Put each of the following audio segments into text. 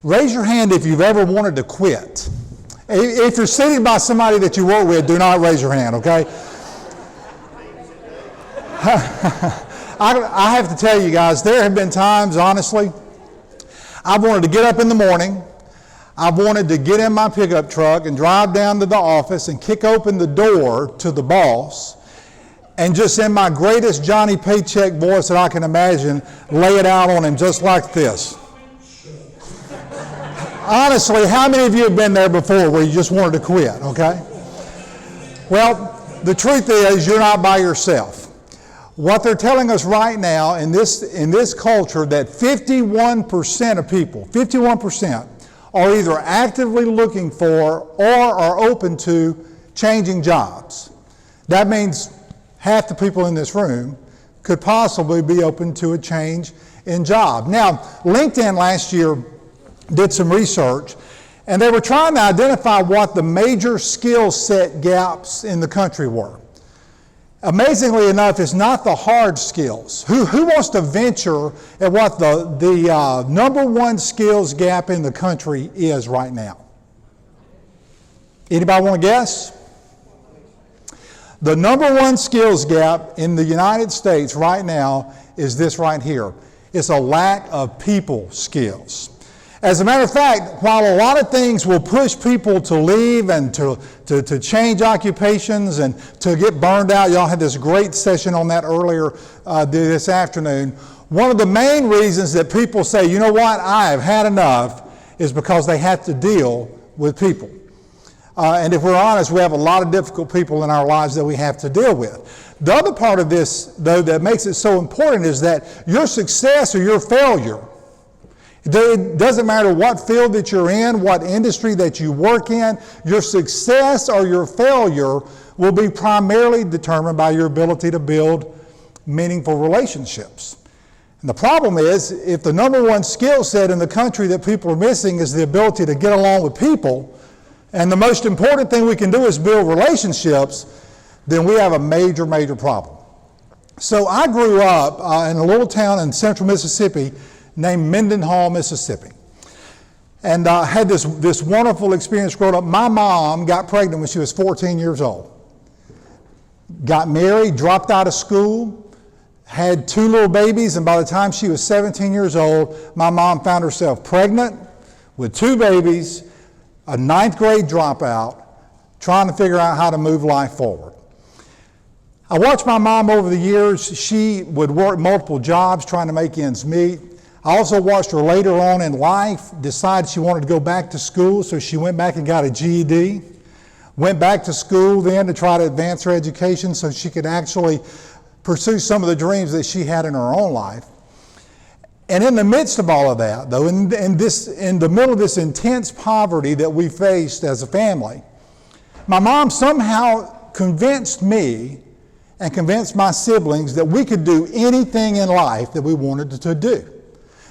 Raise your hand if you've ever wanted to quit. If you're sitting by somebody that you work with, do not raise your hand, okay? I have to tell you guys, there have been times, honestly, I've wanted to get up in the morning, I've wanted to get in my pickup truck and drive down to the office and kick open the door to the boss and just in my greatest Johnny Paycheck voice that I can imagine, lay it out on him just like this. Honestly, how many of you have been there before where you just wanted to quit, okay? Well, the truth is you're not by yourself. What they're telling us right now in this culture that 51% of people, 51%, are either actively looking for or are open to changing jobs. That means half the people in this room could possibly be open to a change in job. Now, LinkedIn last year did some research, and they were trying to identify what the major skill set gaps in the country were. Amazingly enough, it's not the hard skills. Who wants to venture at what the number one skills gap in the country is right now? Anybody want to guess? The number one skills gap in the United States right now is this right here. It's a lack of people skills. As a matter of fact, while a lot of things will push people to leave and to change occupations and to get burned out, y'all had this great session on that earlier this afternoon. One of the main reasons that people say, you know what, I have had enough, is because they have to deal with people. And if we're honest, we have a lot of difficult people in our lives that we have to deal with. The other part of this, though, that makes it so important is that your success or your failure, it doesn't matter what field that you're in, what industry that you work in, your success or your failure will be primarily determined by your ability to build meaningful relationships. And the problem is, if the number one skill set in the country that people are missing is the ability to get along with people, and the most important thing we can do is build relationships, then we have a major, major problem. So I grew up in a little town in central Mississippi named Mendenhall, Mississippi. And I had this wonderful experience growing up. My mom got pregnant when she was 14 years old. Got married, dropped out of school, had 2 little babies, and by the time she was 17 years old, my mom found herself pregnant with 2 babies, a 9th grade dropout, trying to figure out how to move life forward. I watched my mom over the years. She would work multiple jobs trying to make ends meet. I also watched her later on in life decide she wanted to go back to school, so she went back and got a GED. Went back to school then to try to advance her education so she could actually pursue some of the dreams that she had in her own life. And in the midst of all of that, though, in the middle of this intense poverty that we faced as a family, my mom somehow convinced me and convinced my siblings that we could do anything in life that we wanted to do.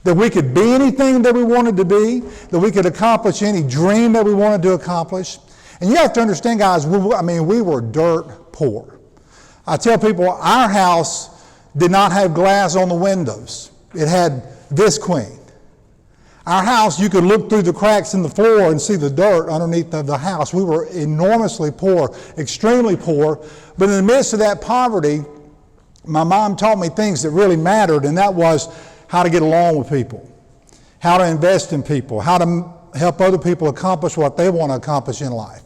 That we could be anything that we wanted to be, that we could accomplish any dream that we wanted to accomplish. And you have to understand, guys, we were dirt poor. I tell people our house did not have glass on the windows. It had visqueen. Our house, you could look through the cracks in the floor and see the dirt underneath the house. We were enormously poor, extremely poor. But in the midst of that poverty, my mom taught me things that really mattered, and that was how to get along with people, how to invest in people, how to help other people accomplish what they want to accomplish in life.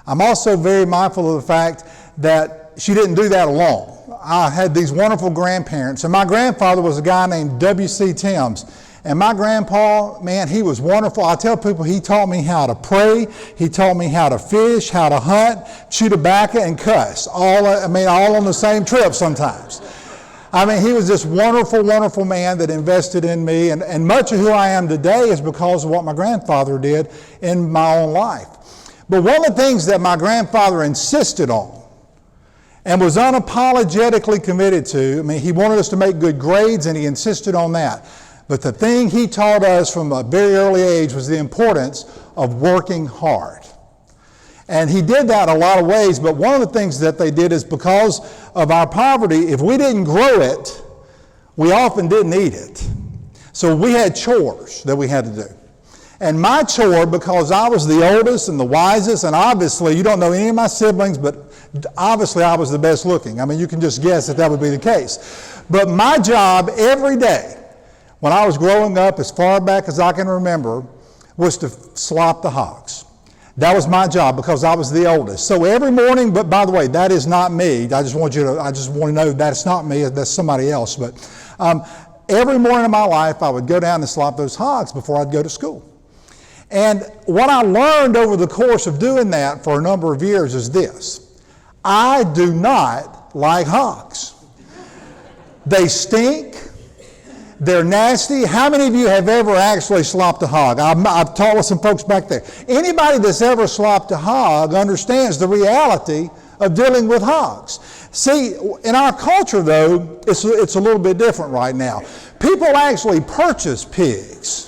I'm also very mindful of the fact that she didn't do that alone. I had these wonderful grandparents, and my grandfather was a guy named W.C. Timms. And my grandpa, man, he was wonderful. I tell people he taught me how to pray, he taught me how to fish, how to hunt, chew tobacco, and cuss. All on the same trip sometimes. He was this wonderful, wonderful man that invested in me, and much of who I am today is because of what my grandfather did in my own life. But one of the things that my grandfather insisted on and was unapologetically committed to, he wanted us to make good grades, and he insisted on that. But the thing he taught us from a very early age was the importance of working hard. And he did that a lot of ways, but one of the things that they did is because of our poverty, if we didn't grow it, we often didn't eat it. So we had chores that we had to do. And my chore, because I was the oldest and the wisest, and obviously, you don't know any of my siblings, but obviously I was the best looking. I mean, you can just guess that would be the case. But my job every day, when I was growing up, as far back as I can remember, was to slop the hogs. That was my job because I was the oldest. So every morning, but by the way, that is not me. I just want to know that's not me, that's somebody else. But every morning of my life, I would go down and slop those hogs before I'd go to school. And what I learned over the course of doing that for a number of years is this. I do not like hogs. They stink. They're nasty. How many of you have ever actually slopped a hog? I've talked with some folks back there. Anybody that's ever slopped a hog understands the reality of dealing with hogs. See, in our culture, though, it's a little bit different right now. People actually purchase pigs.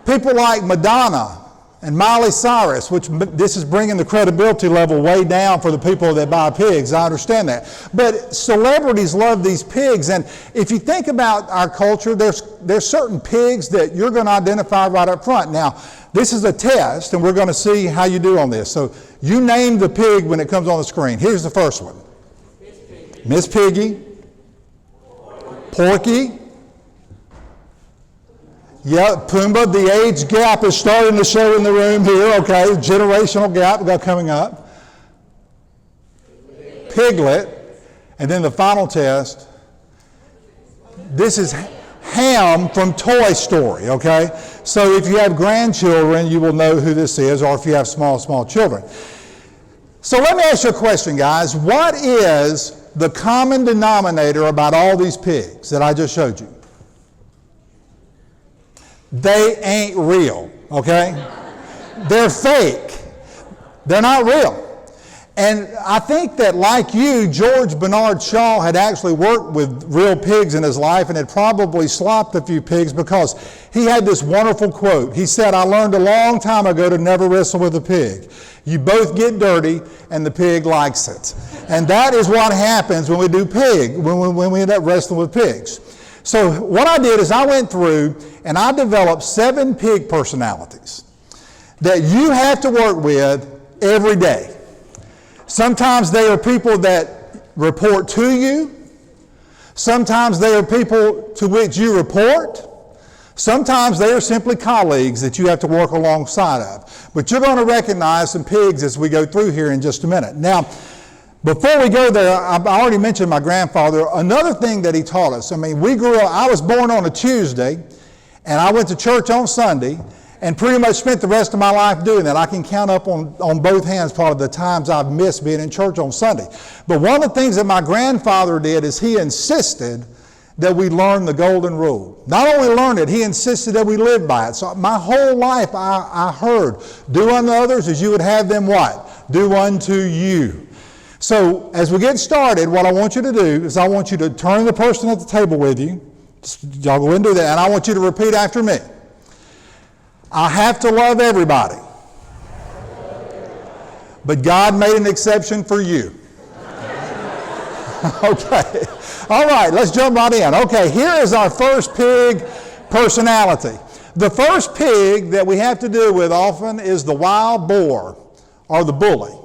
People like Madonna and Miley Cyrus, which this is bringing the credibility level way down for the people that buy pigs. I understand that. But celebrities love these pigs. And if you think about our culture, there's certain pigs that you're going to identify right up front. Now, this is a test, and we're going to see how you do on this. So you name the pig when it comes on the screen. Here's the first one. Miss Piggy. Porky. Yeah, Pumbaa, the age gap is starting to show in the room here, okay, generational gap coming up. Piglet, and then the final test, this is Ham from Toy Story, okay? So if you have grandchildren, you will know who this is, or if you have small children. So let me ask you a question, guys. What is the common denominator about all these pigs that I just showed you? They ain't real, okay? They're fake. They're not real. And I think that, like you, George Bernard Shaw had actually worked with real pigs in his life and had probably slopped a few pigs because he had this wonderful quote. He said, I learned a long time ago to never wrestle with a pig. You both get dirty and the pig likes it. And that is what happens when we do when we end up wrestling with pigs. So what I did is I went through and I developed 7 pig personalities that you have to work with every day. Sometimes they are people that report to you. Sometimes they are people to which you report. Sometimes they are simply colleagues that you have to work alongside of. But you're going to recognize some pigs as we go through here in just a minute. Now, before we go there, I already mentioned my grandfather. Another thing that he taught us, I mean, I was born on a Tuesday, and I went to church on Sunday, and pretty much spent the rest of my life doing that. I can count up on both hands probably the times I've missed being in church on Sunday. But one of the things that my grandfather did is he insisted that we learn the golden rule. Not only learn it, he insisted that we live by it. So my whole life I heard, do unto others as you would have them what? Do unto you. So as we get started, what I want you to do is I want you to turn to the person at the table with you. Y'all go and do that. And I want you to repeat after me. I have to love everybody. But God made an exception for you. Okay. All right, let's jump right in. Okay, here is our first pig personality. The first pig that we have to deal with often is the wild boar or the bully.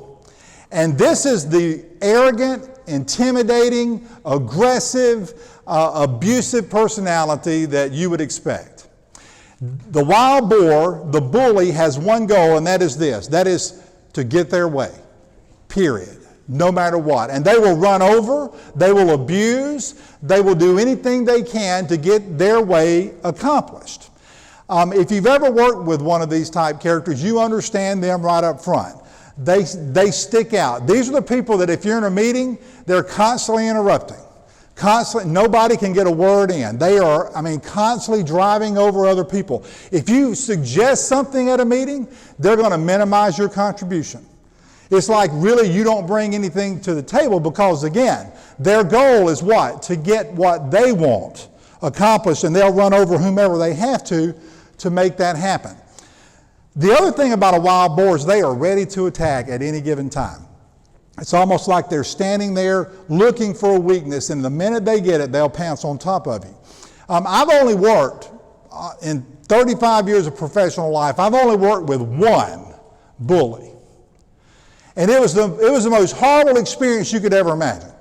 And this is the arrogant, intimidating, aggressive, abusive personality that you would expect. The wild boar, the bully, has one goal, and that is this. That is to get their way, period, no matter what. And they will run over, they will abuse, they will do anything they can to get their way accomplished. If you've ever worked with one of these type characters, you understand them right up front. They stick out. These are the people that if you're in a meeting, they're constantly interrupting. Constantly, nobody can get a word in. They are, constantly driving over other people. If you suggest something at a meeting, they're going to minimize your contribution. It's like really you don't bring anything to the table because, again, their goal is what? To get what they want accomplished, and they'll run over whomever they have to make that happen. The other thing about a wild boar is they are ready to attack at any given time. It's almost like they're standing there looking for a weakness, and the minute they get it, they'll pounce on top of you. I've only worked in 35 years of professional life, I've only worked with one bully. And it was the most horrible experience you could ever imagine.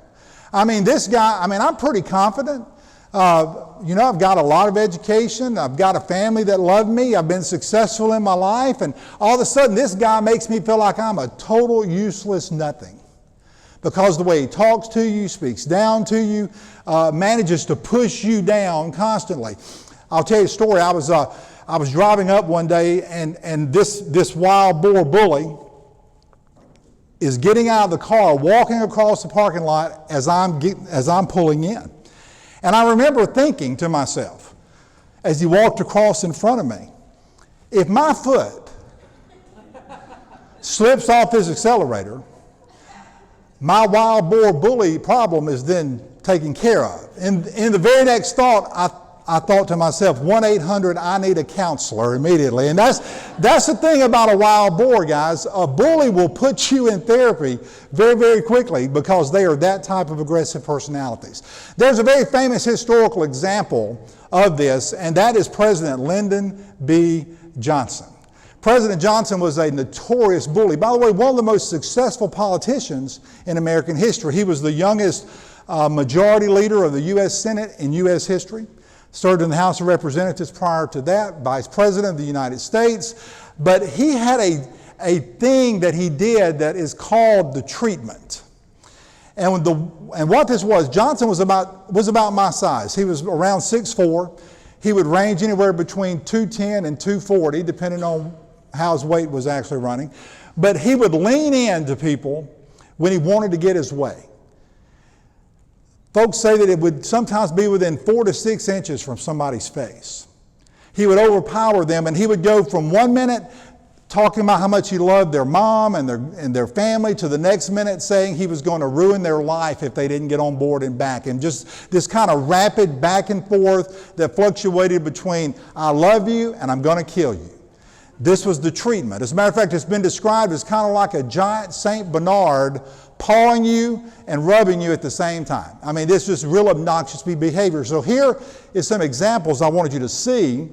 I mean, this guy, I'm pretty confident. I've got a lot of education. I've got a family that loved me. I've been successful in my life. And all of a sudden, this guy makes me feel like I'm a total useless nothing. Because the way he talks to you, speaks down to you, manages to push you down constantly. I'll tell you a story. I was driving up one day, and this wild boar bully is getting out of the car, walking across the parking lot as I'm pulling in. And I remember thinking to myself, as he walked across in front of me, if my foot slips off his accelerator, my wild boar bully problem is then taken care of. In the very next thought, I thought to myself, 1-800, I need a counselor immediately. And that's the thing about a wild boar, guys. A bully will put you in therapy very, very quickly because they are that type of aggressive personalities. There's a very famous historical example of this, and that is President Lyndon B. Johnson. President Johnson was a notorious bully. By the way, one of the most successful politicians in American history. He was the youngest majority leader of the U.S. Senate in U.S. history. Served in the House of Representatives prior to that, Vice President of the United States. But he had a thing that he did that is called the treatment. And what this was, Johnson was about my size. He was around 6'4". He would range anywhere between 210 and 240, depending on how his weight was actually running. But he would lean in to people when he wanted to get his way. Folks say that it would sometimes be within 4 to 6 inches from somebody's face. He would overpower them, and he would go from 1 minute talking about how much he loved their mom and their family to the next minute saying he was going to ruin their life if they didn't get on board and back him. Just this kind of rapid back and forth that fluctuated between I love you and I'm going to kill you. This was the treatment. As a matter of fact, it's been described as kind of like a giant St. Bernard pawing you and rubbing you at the same time. I mean, this is real obnoxious behavior. So here is some examples I wanted you to see.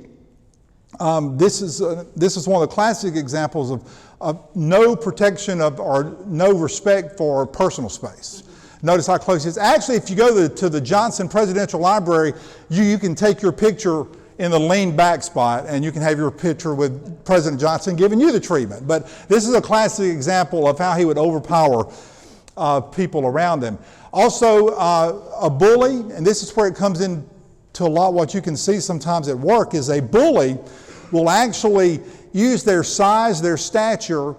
This is one of the classic examples of no protection or no respect for personal space. Notice how close it is. Actually, if you go to the Johnson Presidential Library, you can take your picture in the lean back spot, and you can have your picture with President Johnson giving you the treatment. But this is a classic example of how he would overpower people around him. Also, a bully, and this is where it comes into a lot what you can see sometimes at work, is a bully will actually use their size, their stature,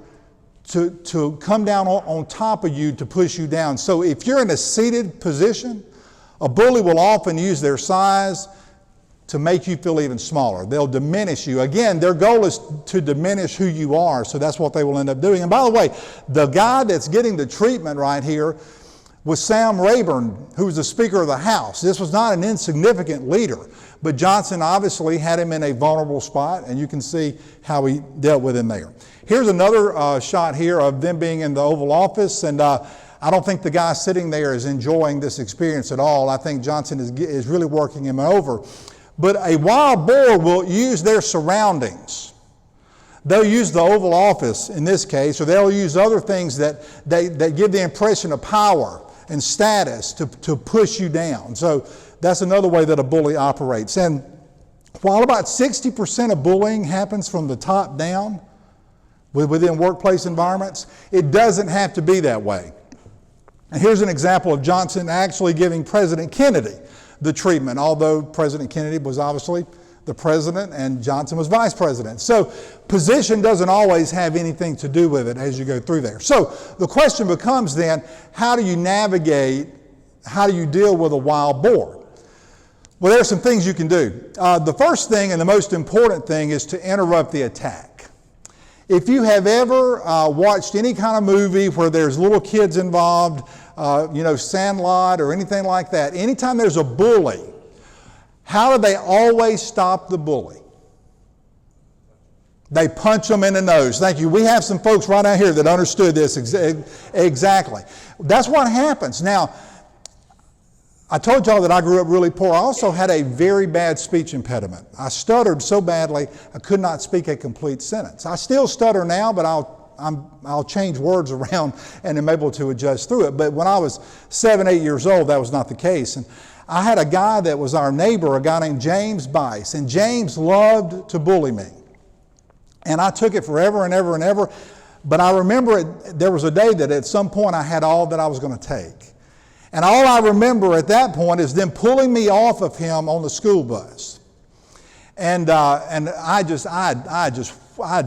to come down on top of you to push you down. So if you're in a seated position, a bully will often use their size to make you feel even smaller. They'll diminish you. Again, their goal is to diminish who you are, so that's what they will end up doing. And by the way, the guy that's getting the treatment right here was Sam Rayburn, who was the Speaker of the House. This was not an insignificant leader, but Johnson obviously had him in a vulnerable spot, and you can see how he dealt with him there. Here's another shot here of them being in the Oval Office, and I don't think the guy sitting there is enjoying this experience at all. I think Johnson is really working him over. But a wild boar will use their surroundings. They'll use the Oval Office in this case, or they'll use other things that give the impression of power and status to push you down. So that's another way that a bully operates. And while about 60% of bullying happens from the top down within workplace environments, it doesn't have to be that way. And here's an example of Johnson actually giving President Kennedy the treatment, although President Kennedy was obviously the president and Johnson was vice president. So position doesn't always have anything to do with it as you go through there. So the question becomes then, how do you navigate, how do you deal with a wild boar? Well, there are some things you can do. The first thing and the most important thing is to interrupt the attack. If you have ever watched any kind of movie where there's little kids involved, Sandlot or anything like that, anytime there's a bully, how do they always stop the bully? They punch them in the nose. Thank you. We have some folks right out here that understood this exactly. That's what happens. Now, I told y'all that I grew up really poor. I also had a very bad speech impediment. I stuttered so badly I could not speak a complete sentence. I still stutter now, but I'll change words around and am able to adjust through it. But when I was 7, 8 years old, that was not the case. And I had a guy that was our neighbor, a guy named James Bice, and James loved to bully me. And I took it forever and ever and ever. But I remember there was a day that at some point I had all that I was going to take. And all I remember at that point is them pulling me off of him on the school bus. And I'd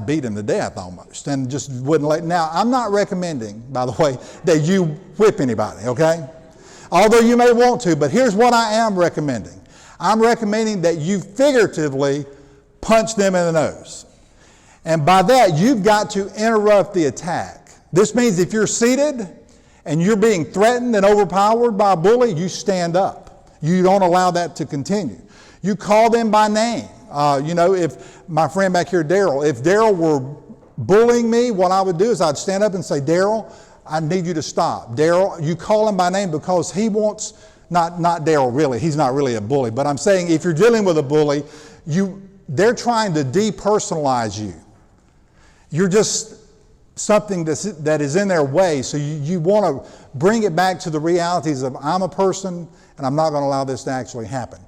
beat him to death almost and just wouldn't let. Now, I'm not recommending, by the way, that you whip anybody, okay? Although you may want to, but here's what I am recommending. I'm recommending that you figuratively punch them in the nose. And by that, you've got to interrupt the attack. This means if you're seated and you're being threatened and overpowered by a bully, you stand up. You don't allow that to continue. You call them by name. If my friend back here, Daryl, if Daryl were bullying me, what I would do is I'd stand up and say, Daryl, I need you to stop. Daryl, you call him by name because he wants, not Daryl really, he's not really a bully, but I'm saying if you're dealing with a bully, they're trying to depersonalize you. You're just something that is in their way, so you want to bring it back to the realities of I'm a person and I'm not going to allow this to actually happen.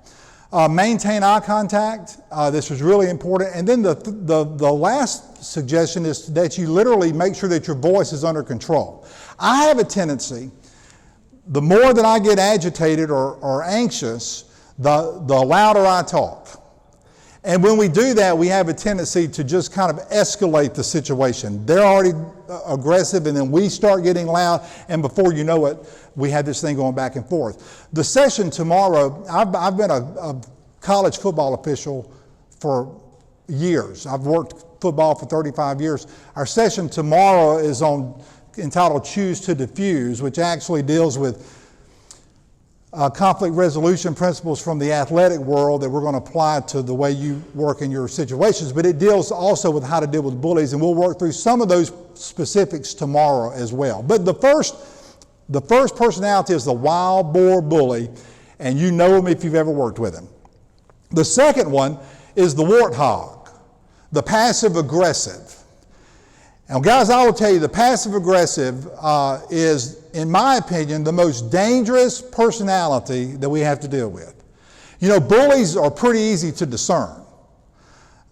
Maintain eye contact. This was really important. And then the last suggestion is that you literally make sure that your voice is under control. I have a tendency, the more that I get agitated or anxious, the louder I talk. And when we do that, we have a tendency to just kind of escalate the situation. They're already aggressive, and then we start getting loud, and before you know it, we have this thing going back and forth. The session tomorrow, I've been a college football official for years. I've worked football for 35 years. Our session tomorrow is entitled Choose to Diffuse, which actually deals with conflict resolution principles from the athletic world that we're going to apply to the way you work in your situations, but it deals also with how to deal with bullies, and we'll work through some of those specifics tomorrow as well. But the first personality is the wild boar bully, and you know him if you've ever worked with him. The second one is the warthog, the passive aggressive. Now, guys, I will tell you, the passive aggressive is, in my opinion, the most dangerous personality that we have to deal with. You know, bullies are pretty easy to discern.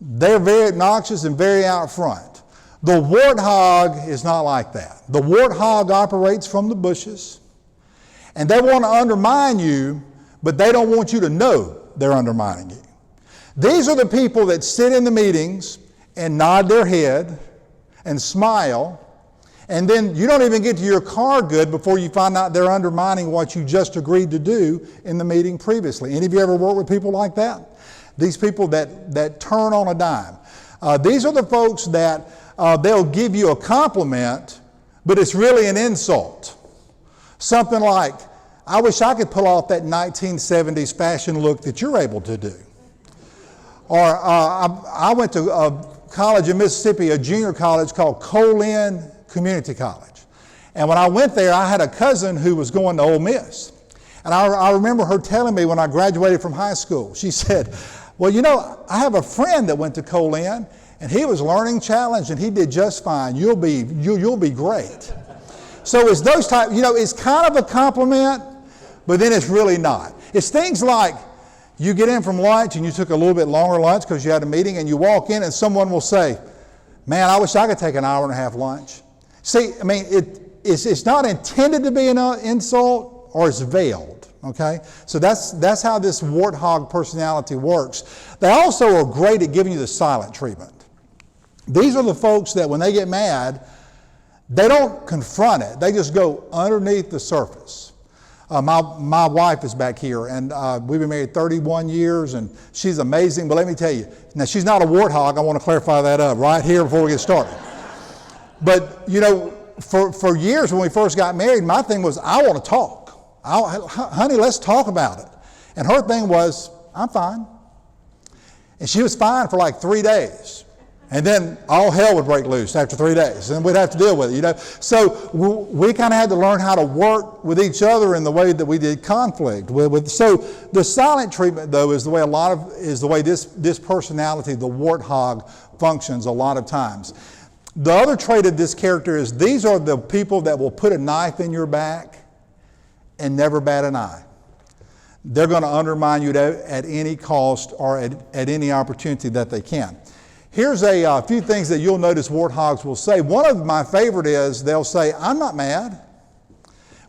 They're very obnoxious and very out front. The warthog is not like that. The warthog operates from the bushes, and they want to undermine you, but they don't want you to know they're undermining you. These are the people that sit in the meetings and nod their head and smile, and then you don't even get to your car good before you find out they're undermining what you just agreed to do in the meeting previously. Any of you ever worked with people like that? These people that turn on a dime. These are the folks that they'll give you a compliment, but it's really an insult. Something like, I wish I could pull off that 1970s fashion look that you're able to do. Or I went to college in Mississippi, a junior college called Colin Community College. And when I went there, I had a cousin who was going to Ole Miss. And I remember her telling me when I graduated from high school, she said, well, you know, I have a friend that went to Colin, and he was learning challenged, and he did just fine. You'll be great. So it's those type, you know, it's kind of a compliment, but then it's really not. It's things like, you get in from lunch and you took a little bit longer lunch because you had a meeting, and you walk in and someone will say, man, I wish I could take an hour and a half lunch. See, I mean, it's not intended to be an insult, or it's veiled, okay? So that's how this warthog personality works. They also are great at giving you the silent treatment. These are the folks that when they get mad, they don't confront it. They just go underneath the surface. My wife is back here, and we've been married 31 years, and she's amazing. But let me tell you, now she's not a warthog. I want to clarify that up right here before we get started. But, you know, for years when we first got married, my thing was, I want to talk. Honey, let's talk about it. And her thing was, I'm fine. And she was fine for like 3 days. And then all hell would break loose after 3 days, and we'd have to deal with it, So we kind of had to learn how to work with each other in the way that we did conflict. So the silent treatment, though, is the way this personality, the warthog, functions a lot of times. The other trait of this character is these are the people that will put a knife in your back and never bat an eye. They're going to undermine you at any cost or at any opportunity that they can. Here's a few things that you'll notice warthogs will say. One of my favorite is they'll say, "I'm not mad,"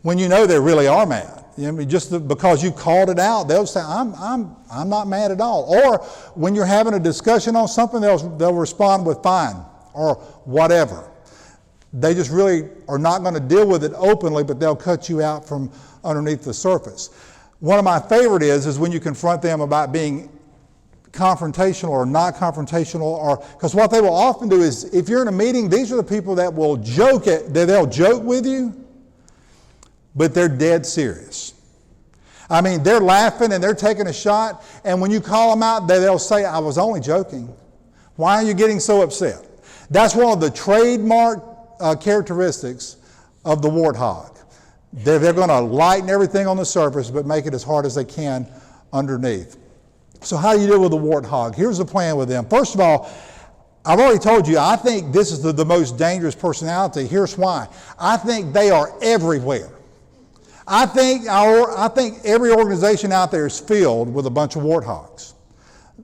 when you know they really are mad. Just because you called it out, they'll say, I'm not mad at all. Or when you're having a discussion on something, they'll respond with fine or whatever. They just really are not going to deal with it openly, but they'll cut you out from underneath the surface. One of my favorite is when you confront them about being confrontational or not confrontational, because what they will often do is, if you're in a meeting, these are the people that will they'll joke with you, but they're dead serious. I mean, they're laughing and they're taking a shot, and when you call them out, they'll say, "I was only joking. Why are you getting so upset?" That's one of the trademark characteristics of the warthog. They're going to lighten everything on the surface, but make it as hard as they can underneath. So how do you deal with the warthog? Here's the plan with them. First of all, I've already told you, I think this is the most dangerous personality. Here's why. I think they are everywhere. I think every organization out there is filled with a bunch of warthogs,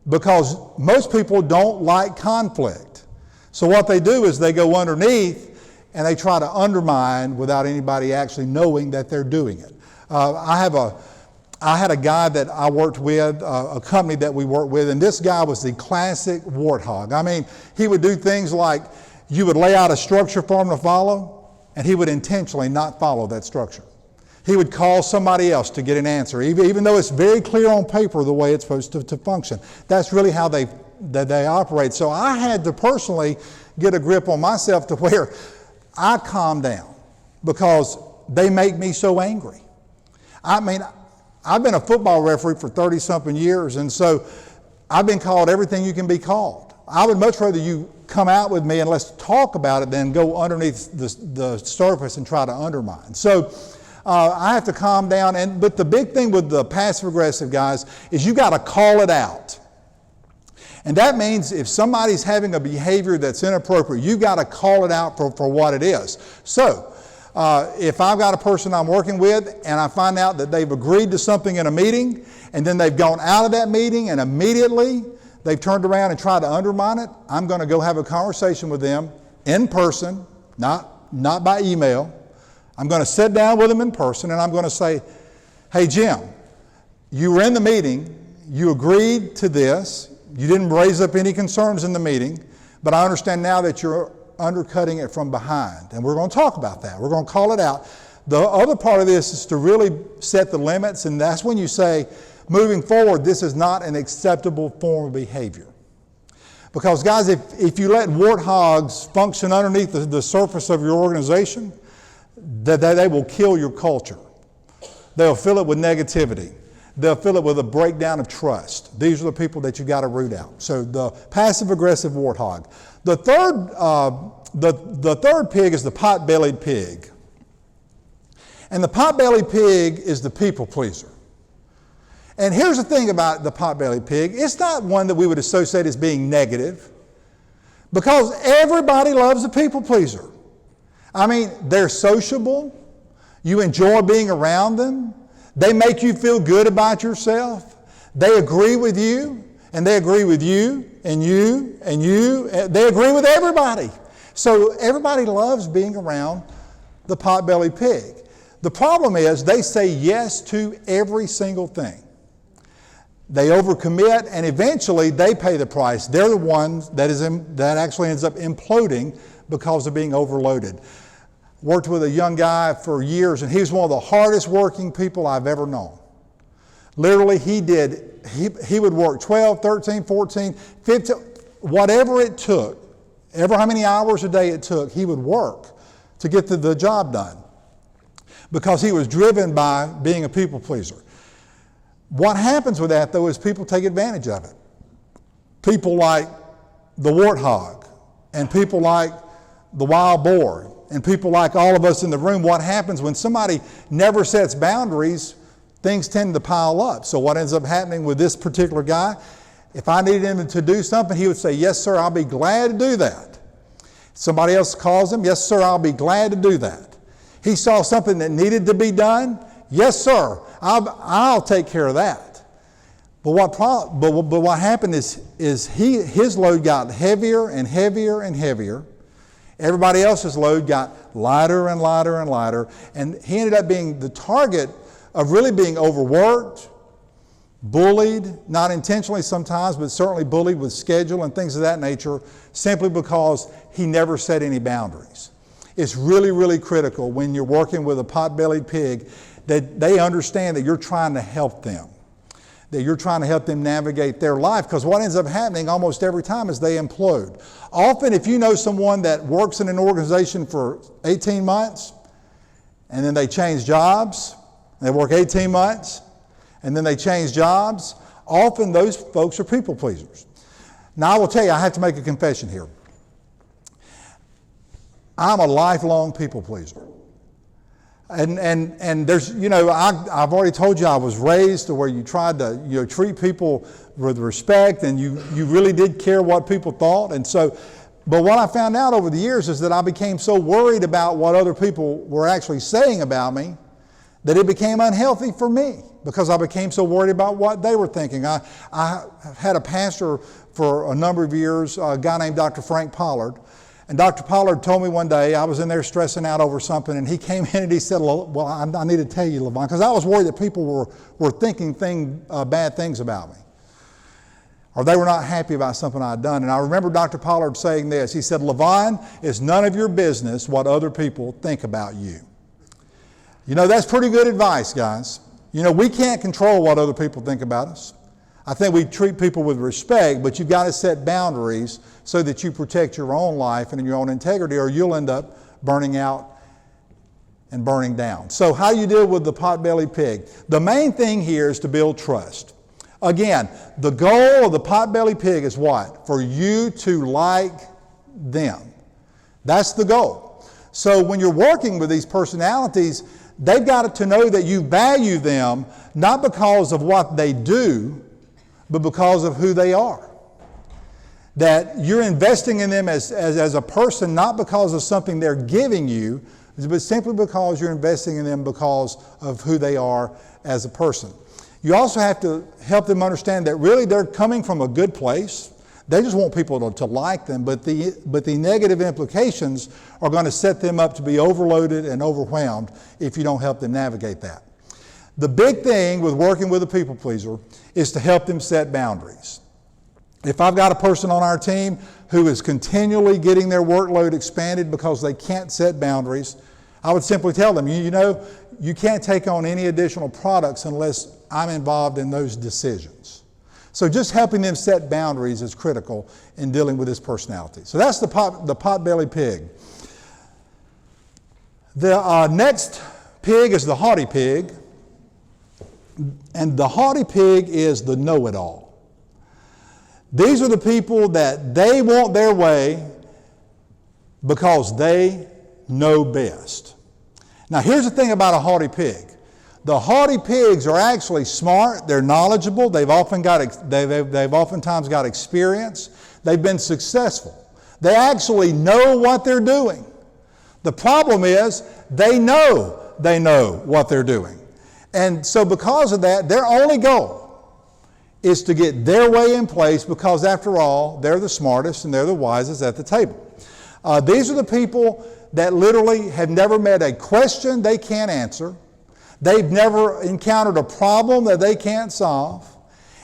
because most people don't like conflict. So what they do is they go underneath and they try to undermine without anybody actually knowing that they're doing it. I had a guy that I worked with, a company that we worked with, and this guy was the classic warthog. I mean, he would do things like you would lay out a structure for him to follow, and he would intentionally not follow that structure. He would call somebody else to get an answer, even though it's very clear on paper the way it's supposed to function. That's really how they operate. So I had to personally get a grip on myself to where I calm down, because they make me so angry. I mean, I've been a football referee for 30-something years, and so I've been called everything you can be called. I would much rather you come out with me and let's talk about it than go underneath the surface and try to undermine. So I have to calm down. But the big thing with the passive-aggressive guys is you got to call it out. And that means if somebody's having a behavior that's inappropriate, you got to call it out for what it is. So if I've got a person I'm working with and I find out that they've agreed to something in a meeting, and then they've gone out of that meeting and immediately they've turned around and tried to undermine it, I'm going to go have a conversation with them in person, not by email. I'm going to sit down with them in person, and I'm going to say, "Hey, Jim, you were in the meeting, you agreed to this, you didn't raise up any concerns in the meeting, but I understand now that you're undercutting it from behind, and we're going to talk about that. We're going to call it out." The other part of this is to really set the limits, and that's when you say, moving forward, this is not an acceptable form of behavior. Because guys, if you let warthogs function underneath the surface of your organization, they will kill your culture. They'll fill it with negativity. They'll fill it with a breakdown of trust. These are the people that you got to root out. So the passive-aggressive warthog. The third pig is the pot-bellied pig. And the pot-bellied pig is the people pleaser. And here's the thing about the pot-bellied pig. It's not one that we would associate as being negative, because everybody loves a people pleaser. I mean, they're sociable. You enjoy being around them. They make you feel good about yourself. They agree with you, and they agree with you, and you, and you. They agree with everybody. So everybody loves being around the pot-bellied pig. The problem is they say yes to every single thing. They overcommit, and eventually they pay the price. They're the ones that actually ends up imploding because of being overloaded. Worked with a young guy for years, and he was one of the hardest working people I've ever known. Literally, he would work 12, 13, 14, 15, whatever it took, ever how many hours a day it took, he would work to get the job done, because he was driven by being a people pleaser. What happens with that, though, is people take advantage of it. People like the warthog and people like the wild boar, and people like all of us in the room, what happens when somebody never sets boundaries, things tend to pile up. So what ends up happening with this particular guy, if I needed him to do something, he would say, yes, sir, I'll be glad to do that. Somebody else calls him, yes, sir, I'll be glad to do that. He saw something that needed to be done, yes, sir, I'll take care of that. But what happened is his load got heavier and heavier and heavier. Everybody else's load got lighter and lighter and lighter, and he ended up being the target of really being overworked, bullied, not intentionally sometimes, but certainly bullied with schedule and things of that nature, simply because he never set any boundaries. It's really, really critical when you're working with a pot-bellied pig that they understand that you're trying to help them, that you're trying to help them navigate their life, because what ends up happening almost every time is they implode. Often, if you know someone that works in an organization for 18 months, and then they change jobs, they work 18 months, and then they change jobs, often those folks are people pleasers. Now, I will tell you, I have to make a confession here. I'm a lifelong people pleaser. And there's, I've already told you I was raised to where you tried to, treat people with respect, and you really did care what people thought. And so, but what I found out over the years is that I became so worried about what other people were actually saying about me that it became unhealthy for me, because I became so worried about what they were thinking. I had a pastor for a number of years, a guy named Dr. Frank Pollard. And Dr. Pollard told me one day, I was in there stressing out over something, and he came in and he said, well, I need to tell you, Lavon, because I was worried that people were thinking bad things about me, or they were not happy about something I'd done. And I remember Dr. Pollard saying this. He said, Lavon, it's none of your business what other people think about you. That's pretty good advice, guys. We can't control what other people think about us. I think we treat people with respect, but you've got to set boundaries so that you protect your own life and your own integrity, or you'll end up burning out and burning down. So how do you deal with the pot-bellied pig? The main thing here is to build trust. Again, the goal of the pot-bellied pig is what? For you to like them. That's the goal. So when you're working with these personalities, they've got to know that you value them, not because of what they do, but because of who they are. That you're investing in them as a person, not because of something they're giving you, but simply because you're investing in them because of who they are as a person. You also have to help them understand that really they're coming from a good place. They just want people to like them, but the negative implications are going to set them up to be overloaded and overwhelmed if you don't help them navigate that. The big thing with working with a people pleaser is to help them set boundaries. If I've got a person on our team who is continually getting their workload expanded because they can't set boundaries, I would simply tell them, you can't take on any additional products unless I'm involved in those decisions. So just helping them set boundaries is critical in dealing with this personality. So that's the pot-bellied pig. The next pig is the haughty pig. And the haughty pig is the know-it-all. These are the people that they want their way because they know best. Now here's the thing about a haughty pig. The haughty pigs are actually smart, they're knowledgeable, they've oftentimes got experience, they've been successful. They actually know what they're doing. The problem is they know what they're doing. And so because of that, their only goal is to get their way in place, because after all, they're the smartest and they're the wisest at the table. These are the people that literally have never met a question they can't answer. They've never encountered a problem that they can't solve.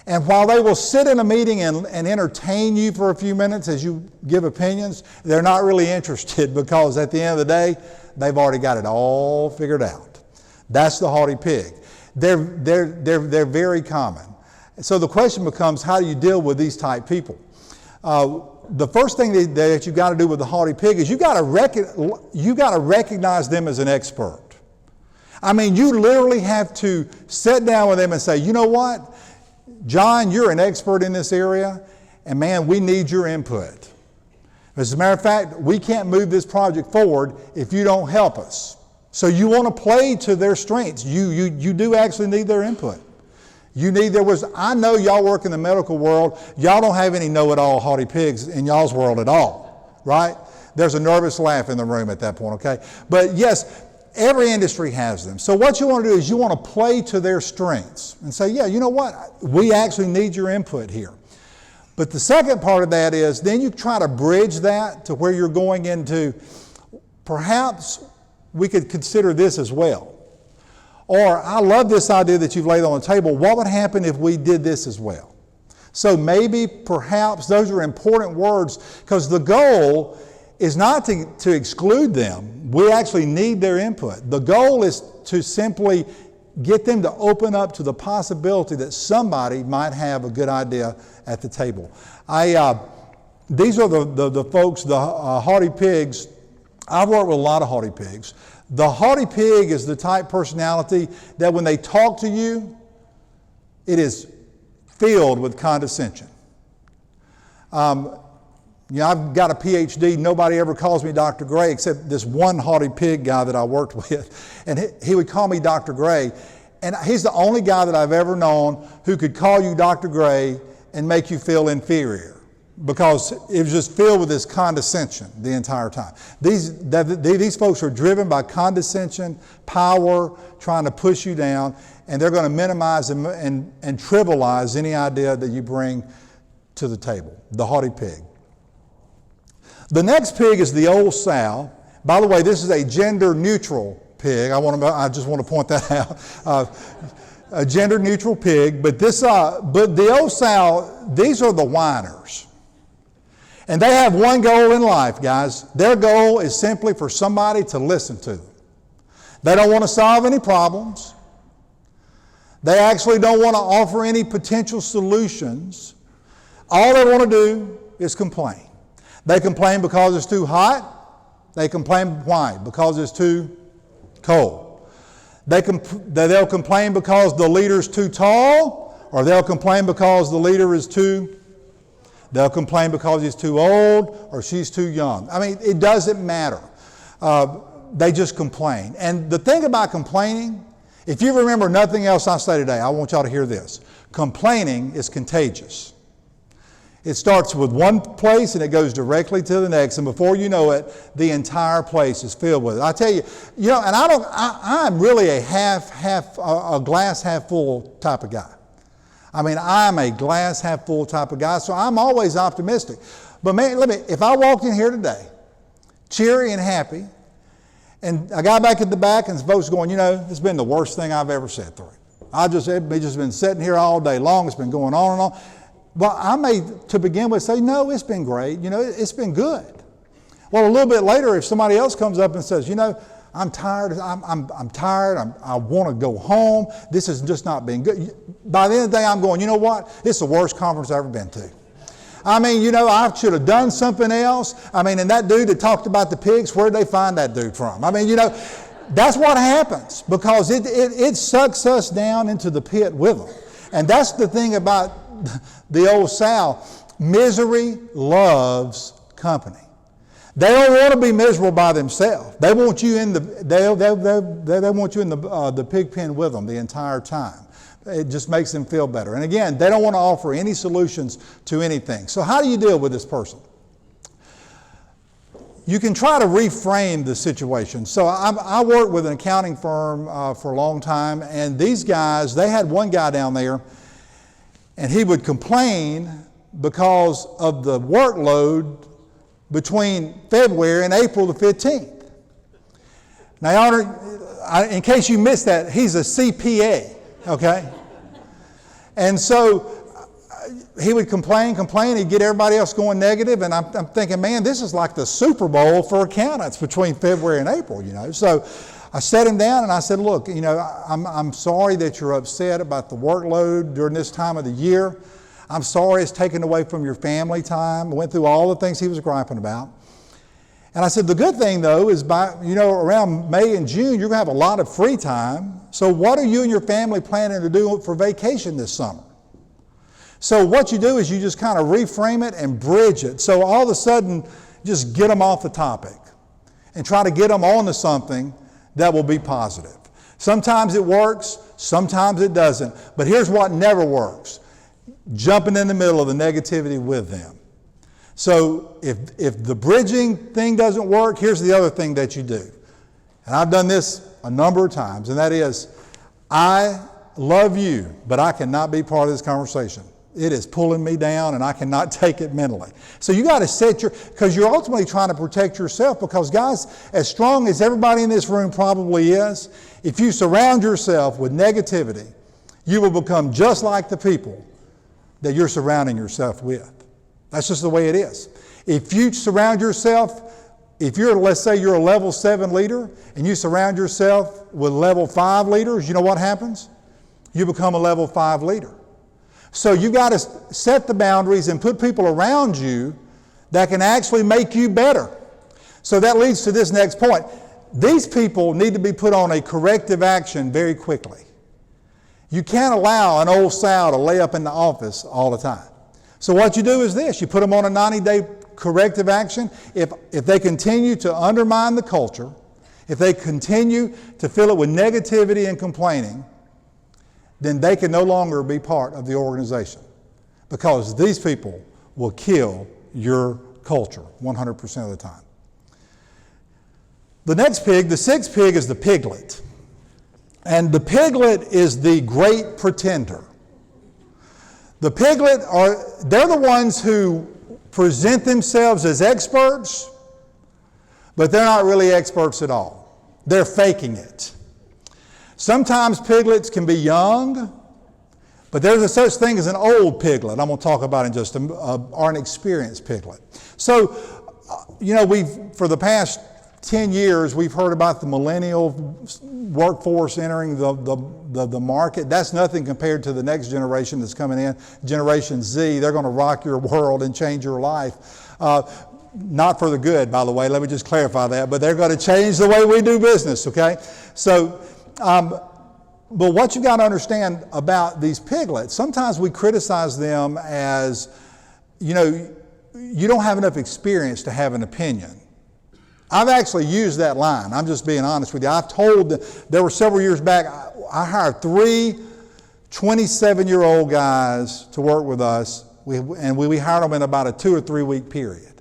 And while they will sit in a meeting and entertain you for a few minutes as you give opinions, they're not really interested, because at the end of the day, they've already got it all figured out. That's the haughty pig. They're very common. So the question becomes, how do you deal with these type people? The first thing that you've got to do with the haughty pig is you've got to recognize them as an expert. I mean, you literally have to sit down with them and say, you know what, John, you're an expert in this area, and man, we need your input. As a matter of fact, we can't move this project forward if you don't help us. So you want to play to their strengths. You do actually need their input. I know y'all work in the medical world. Y'all don't have any know-it-all haughty pigs in y'all's world at all, right? There's a nervous laugh in the room at that point, okay? But yes, every industry has them. So what you want to do is you want to play to their strengths and say, yeah, you know what? We actually need your input here. But the second part of that is then you try to bridge that to where you're going into, perhaps we could consider this as well. Or I love this idea that you've laid on the table. What would happen if we did this as well? So maybe, perhaps, those are important words because the goal is not to exclude them. We actually need their input. The goal is to simply get them to open up to the possibility that somebody might have a good idea at the table. These are the folks, the haughty pigs. I've worked with a lot of haughty pigs. The haughty pig is the type personality that when they talk to you, it is filled with condescension. I've got a Ph.D. Nobody ever calls me Dr. Gray except this one haughty pig guy that I worked with. And he would call me Dr. Gray. And he's the only guy that I've ever known who could call you Dr. Gray and make you feel inferior because it was just filled with this condescension the entire time. These folks are driven by condescension, power, trying to push you down, and they're going to minimize and trivialize any idea that you bring to the table, the haughty pig. The next pig is the old sow. By the way, this is a gender-neutral pig. I just want to point that out. A gender-neutral pig, but the old sow, these are the whiners. And they have one goal in life, guys. Their goal is simply for somebody to listen to them. They don't want to solve any problems. They actually don't want to offer any potential solutions. All they want to do is complain. They complain because it's too hot. They complain why? Because it's too cold. They'll complain because the leader's too tall, or they'll complain because the leader is they'll complain because he's too old or she's too young. I mean, it doesn't matter. They just complain. And the thing about complaining, if you remember nothing else I say today, I want y'all to hear this. Complaining is contagious. It starts with one place and it goes directly to the next, and before you know it, the entire place is filled with it. I tell you, and I'm really a glass half full type of guy. I mean, I'm a glass half full type of guy, so I'm always optimistic. But man, if I walked in here today, cheery and happy, and I got back at the back and folks going, it's been the worst thing I've ever sat through. I've just been sitting here all day long. It's been going on and on. Well, I may, to begin with, say, no, it's been great. It's been good. Well, a little bit later, if somebody else comes up and says, I'm tired. I'm tired. I want to go home. This has just not been good. By the end of the day, I'm going, you know what? This is the worst conference I've ever been to. I mean, I should have done something else. I mean, and that dude that talked about the pigs, where'd they find that dude from? I mean, that's what happens because it sucks us down into the pit with them. And that's the thing about the old sow. Misery loves company. They don't want to be miserable by themselves. They want you in they want you in the pig pen with them the entire time. It just makes them feel better. And again, they don't want to offer any solutions to anything. So how do you deal with this person? You can try to reframe the situation. So I worked with an accounting firm for a long time, and these guys, they had one guy down there, and he would complain because of the workload between February and April the 15th. Now, in case you missed that, he's a CPA, okay? And so he would complain, he'd get everybody else going negative, and I'm thinking, man, this is like the Super Bowl for accountants between February and April, So I sat him down and I said, look, I'm sorry that you're upset about the workload during this time of the year. I'm sorry it's taken away from your family time. I went through all the things he was griping about. And I said, the good thing though is around May and June, you're gonna have a lot of free time. So what are you and your family planning to do for vacation this summer? So what you do is you just kind of reframe it and bridge it. So all of a sudden, just get them off the topic and try to get them onto something that will be positive. Sometimes it works, sometimes it doesn't. But here's what never works: jumping in the middle of the negativity with them. So if the bridging thing doesn't work, here's the other thing that you do. And I've done this a number of times, and that is, I love you, but I cannot be part of this conversation. It is pulling me down, and I cannot take it mentally. So you got to set because you're ultimately trying to protect yourself, because guys, as strong as everybody in this room probably is, if you surround yourself with negativity, you will become just like the people that you're surrounding yourself with. That's just the way it is. If you surround yourself, let's say you're a level 7 leader, and you surround yourself with level 5 leaders, you know what happens? You become a level 5 leader. So you got to set the boundaries and put people around you that can actually make you better. So that leads to this next point. These people need to be put on a corrective action very quickly. You can't allow an old sow to lay up in the office all the time. So what you do is this: you put them on a 90-day corrective action. If they continue to undermine the culture, if they continue to fill it with negativity and complaining, then they can no longer be part of the organization, because these people will kill your culture 100% of the time. The next pig, the sixth pig, is the piglet. And the piglet is the great pretender. The piglet they're the ones who present themselves as experts, but they're not really experts at all. They're faking it. Sometimes piglets can be young, but there's a such thing as an old piglet. I'm going to talk about in just or an experienced piglet. So, for the past 10 years, we've heard about the millennial workforce entering the market. That's nothing compared to the next generation that's coming in, Generation Z. They're going to rock your world and change your life. Not for the good, by the way. Let me just clarify that. But they're going to change the way we do business, okay? So, but what you got to understand about these piglets, sometimes we criticize them as, you don't have enough experience to have an opinion. I've actually used that line. I'm just being honest with you. I've told there were several years back, I hired 3 27-year-old guys to work with us, and we hired them in about a 2 or 3 week period.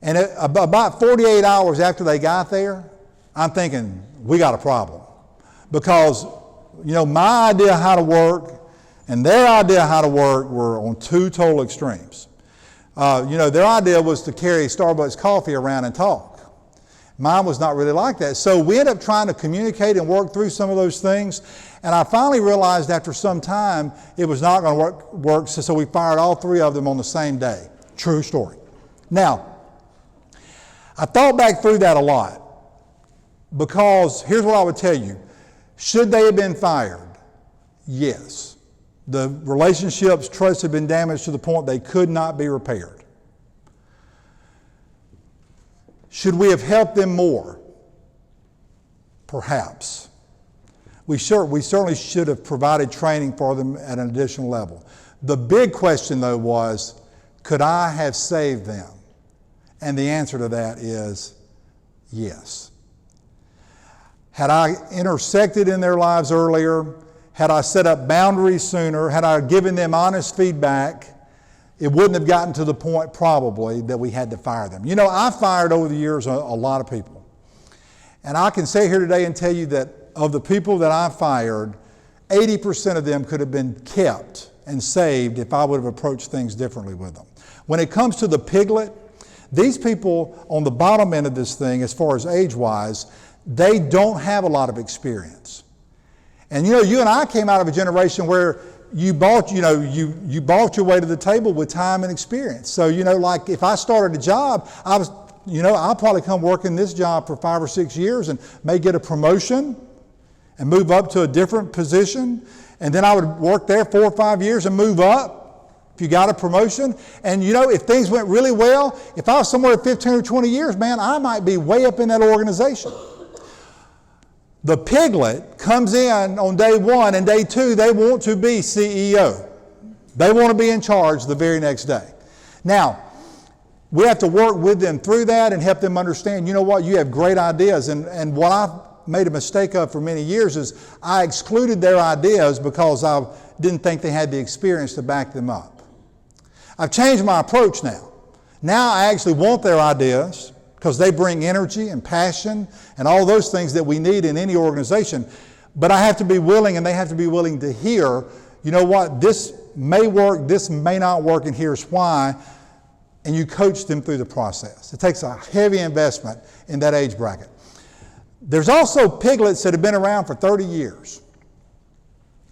And about 48 hours after they got there, I'm thinking, we got a problem. Because, my idea how to work and their idea how to work were on 2 total extremes. Their idea was to carry Starbucks coffee around and talk. Mine was not really like that. So we ended up trying to communicate and work through some of those things. And I finally realized after some time it was not going to work. So we fired all 3 of them on the same day. True story. Now, I thought back through that a lot, because here's what I would tell you. Should they have been fired? Yes. The relationships, trust had been damaged to the point they could not be repaired. Should we have helped them more? Perhaps. We certainly should have provided training for them at an additional level. The big question, though, was, could I have saved them? And the answer to that is yes. Had I intersected in their lives earlier, had I set up boundaries sooner, had I given them honest feedback, it wouldn't have gotten to the point probably that we had to fire them. I've fired over the years a lot of people. And I can say here today and tell you that of the people that I fired, 80% of them could have been kept and saved if I would have approached things differently with them. When it comes to the piglet, these people on the bottom end of this thing, as far as age-wise, they don't have a lot of experience. And you and I came out of a generation where you bought your way to the table with time and experience. So, like if I started a job, I'll probably come work in this job for 5 or 6 years and may get a promotion and move up to a different position. And then I would work there 4 or 5 years and move up if you got a promotion. And if things went really well, if I was somewhere at 15 or 20 years, man, I might be way up in that organization. The piglet comes in on day 1, and day 2, they want to be CEO. They want to be in charge the very next day. Now, We have to work with them through that and help them understand, you know what, you have great ideas. And what I've made a mistake of for many years is I excluded their ideas because I didn't think they had the experience to back them up. I've changed my approach now. Now I actually want their ideas because they bring energy and passion and all those things that we need in any organization. But I have to be willing, and they have to be willing to hear, you know what, this may work, this may not work, and here's why. And you coach them through the process. It takes a heavy investment in that age bracket. There's also piglets that have been around for 30 years.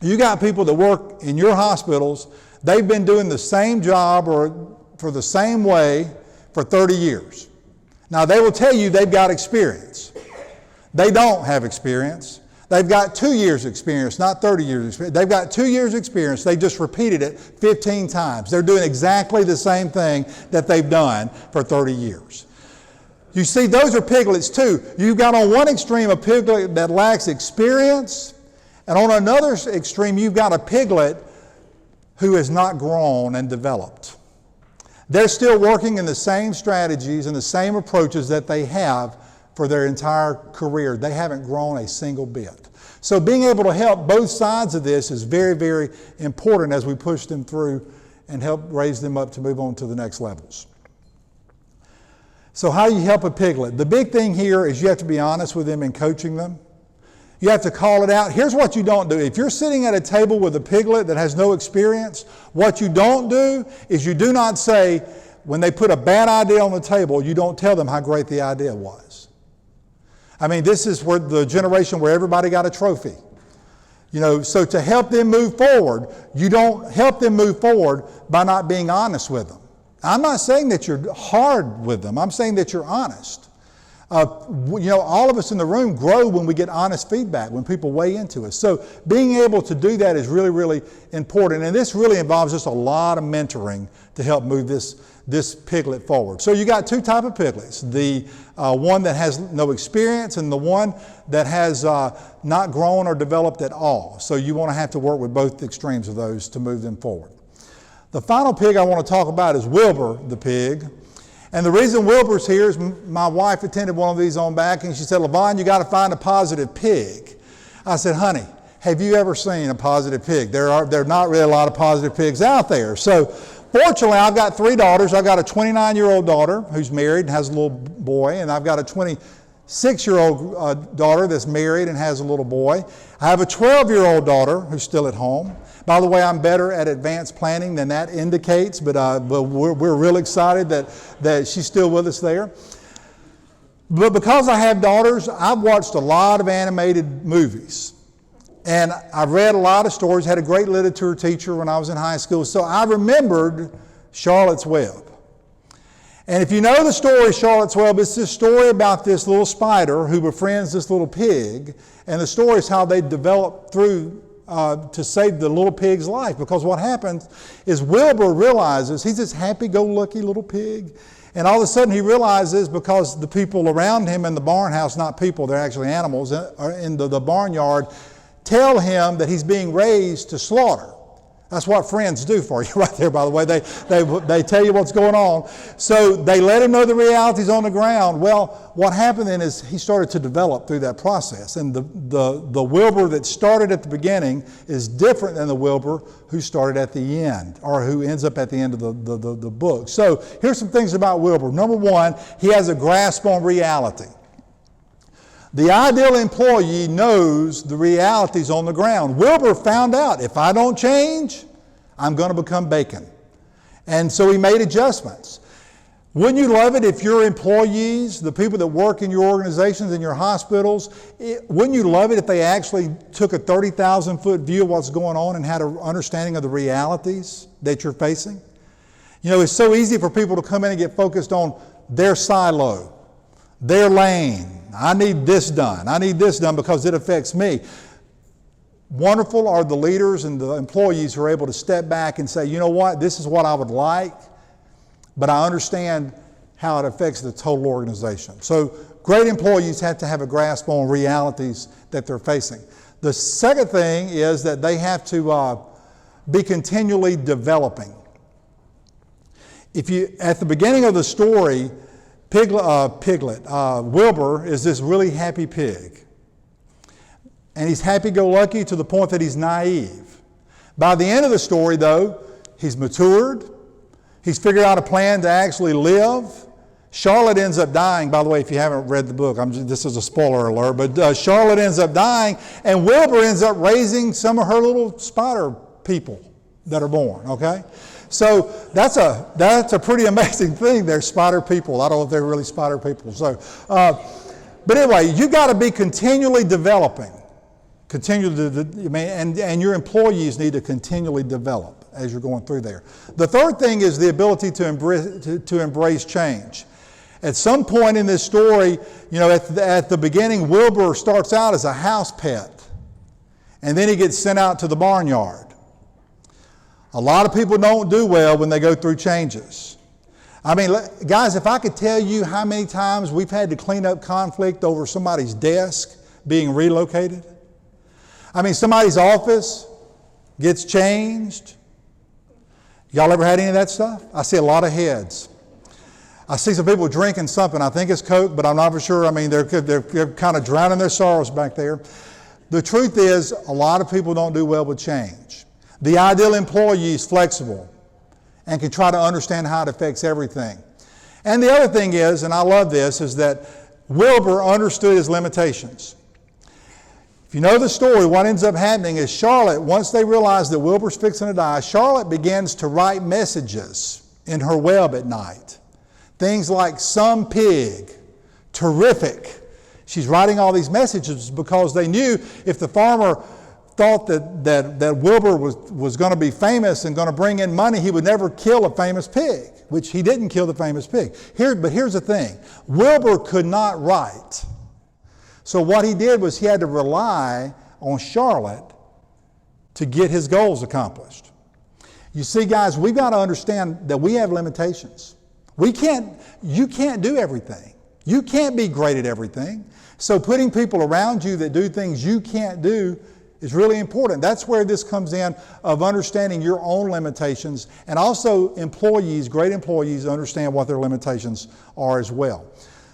You got people that work in your hospitals, they've been doing the same job or for the same way for 30 years. Now they will tell you they've got experience. They don't have experience. They've got 2 years experience, not 30 years experience. They've got 2 years experience. They just repeated it 15 times. They're doing exactly the same thing that they've done for 30 years. You see, those are piglets too. You've got on one extreme a piglet that lacks experience, and on another extreme you've got a piglet who has not grown and developed. They're still working in the same strategies and the same approaches that they have for their entire career. They haven't grown a single bit. So being able to help both sides of this is very, very important as we push them through and help raise them up to move on to the next levels. So how do you help a piglet? The big thing here is you have to be honest with them in coaching them. You have to call it out. Here's what you don't do. If you're sitting at a table with a piglet that has no experience, what you don't do is you do not say, when they put a bad idea on the table, you don't tell them how great the idea was. I mean, this is where the generation where everybody got a trophy. You know, so to help them move forward, you don't help them move forward by not being honest with them. I'm not saying that you're hard with them. I'm saying that you're honest. You know, all of us in the room grow when we get honest feedback, when people weigh into us. So being able to do that is really, really important. And this really involves just a lot of mentoring to help move this piglet forward. So you got two types of piglets. The one that has no experience and the one that has not grown or developed at all. So you want to have to work with both extremes of those to move them forward. The final pig I want to talk about is Wilbur the pig. And the reason Wilbur's here is my wife attended one of these on back and she said, Lavon, you got to find a positive pig. I said, honey, have you ever seen a positive pig? There are not really a lot of positive pigs out there. So fortunately, I've got 3 daughters. I've got a 29-year-old daughter who's married and has a little boy, and I've got a 26-year-old daughter that's married and has a little boy. I have a 12-year-old daughter who's still at home. By the way, I'm better at advanced planning than that indicates, but we're real excited that she's still with us there. But because I have daughters, I've watched a lot of animated movies. And I've read a lot of stories, had a great literature teacher when I was in high school, so I remembered Charlotte's Web. And if you know the story Charlotte's Web, it's this story about this little spider who befriends this little pig, and the story is how they develop through to save the little pig's life. Because what happens is Wilbur realizes he's this happy-go-lucky little pig, and all of a sudden he realizes, because the people around him in the barn house, not people, they're actually animals, are in the barnyard, tell him that he's being raised to slaughter. That's what friends do for you right there, by the way. They tell you what's going on. So they let him know the realities on the ground. Well, what happened then is he started to develop through that process. And the Wilbur that started at the beginning is different than the Wilbur who started at the end, or who ends up at the end of the book. So here's some things about Wilbur. Number one, he has a grasp on reality. The ideal employee knows the realities on the ground. Wilbur found out, if I don't change, I'm going to become bacon. And so he made adjustments. Wouldn't you love it if your employees, the people that work in your organizations, in your hospitals, wouldn't you love it if they actually took a 30,000-foot view of what's going on and had an understanding of the realities that you're facing? You know, it's so easy for people to come in and get focused on their silo, their lane. I need this done. I need this done because it affects me. Wonderful are the leaders and the employees who are able to step back and say, you know what, this is what I would like, but I understand how it affects the total organization. So great employees have to have a grasp on realities that they're facing. The second thing is that they have to be continually developing. At the beginning of the story, Wilbur is this really happy pig. And he's happy-go-lucky to the point that he's naive. By the end of the story, though, he's matured. He's figured out a plan to actually live. Charlotte ends up dying. By the way, if you haven't read the book, this is a spoiler alert, but Charlotte ends up dying, and Wilbur ends up raising some of her little spider people that are born, okay? So that's a pretty amazing thing. They're spider people. I don't know if they're really spider people. So, but anyway, you've got to be continually developing. And your employees need to continually develop as you're going through there. The third thing is the ability to embrace change. At some point in this story, at the beginning, Wilbur starts out as a house pet, and then he gets sent out to the barnyard. A lot of people don't do well when they go through changes. I mean, guys, if I could tell you how many times we've had to clean up conflict over somebody's desk being relocated. I mean, somebody's office gets changed. Y'all ever had any of that stuff? I see a lot of heads. I see some people drinking something. I think it's Coke, but I'm not for sure. I mean, they're kind of drowning their sorrows back there. The truth is, a lot of people don't do well with change. The ideal employee is flexible and can try to understand how it affects everything. And the other thing is, and I love this, is that Wilbur understood his limitations. If you know the story, what ends up happening is Charlotte, once they realize that Wilbur's fixing to die, Charlotte begins to write messages in her web at night. Things like, "Some pig," "terrific." She's writing all these messages because they knew if the farmer thought that Wilbur was going to be famous and going to bring in money, he would never kill a famous pig, which he didn't kill the famous pig. But here's the thing. Wilbur could not write. So what he did was he had to rely on Charlotte to get his goals accomplished. You see, guys, we've got to understand that we have limitations. You can't do everything. You can't be great at everything. So putting people around you that do things you can't do is really important. That's where this comes in, of understanding your own limitations, and also great employees understand what their limitations are as well.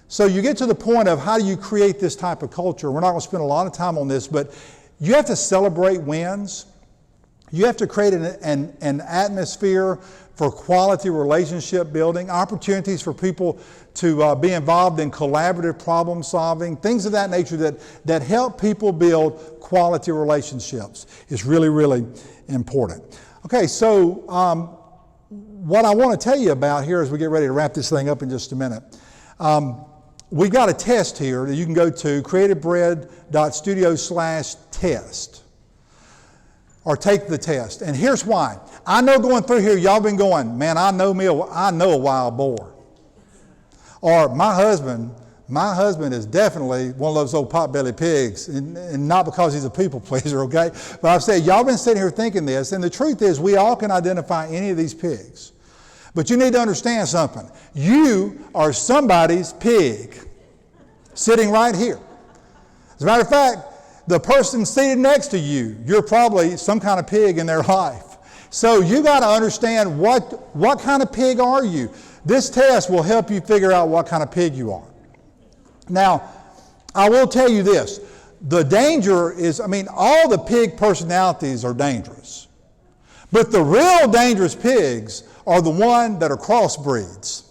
So you get to the point of how do you create this type of culture. We're not going to spend a lot of time on this, but you have to celebrate wins. You have to create an atmosphere for quality relationship building, opportunities for people to be involved in collaborative problem solving, things of that nature that help people build quality relationships is really, really important. Okay, so what I want to tell you about here as we get ready to wrap this thing up in just a minute. We've got a test here that you can go to, creativebread.studio/test, or take the test. And here's why. I know going through here, y'all been going, man, I know a wild boar. Or my husband is definitely one of those old potbelly pigs, and not because he's a people pleaser, okay? But I've said, y'all been sitting here thinking this, and the truth is we all can identify any of these pigs. But you need to understand something. You are somebody's pig sitting right here. As a matter of fact, the person seated next to you, you're probably some kind of pig in their life. So you got to understand what kind of pig are you. This test will help you figure out what kind of pig you are. Now, I will tell you this. The danger is, all the pig personalities are dangerous. But the real dangerous pigs are the ones that are crossbreeds.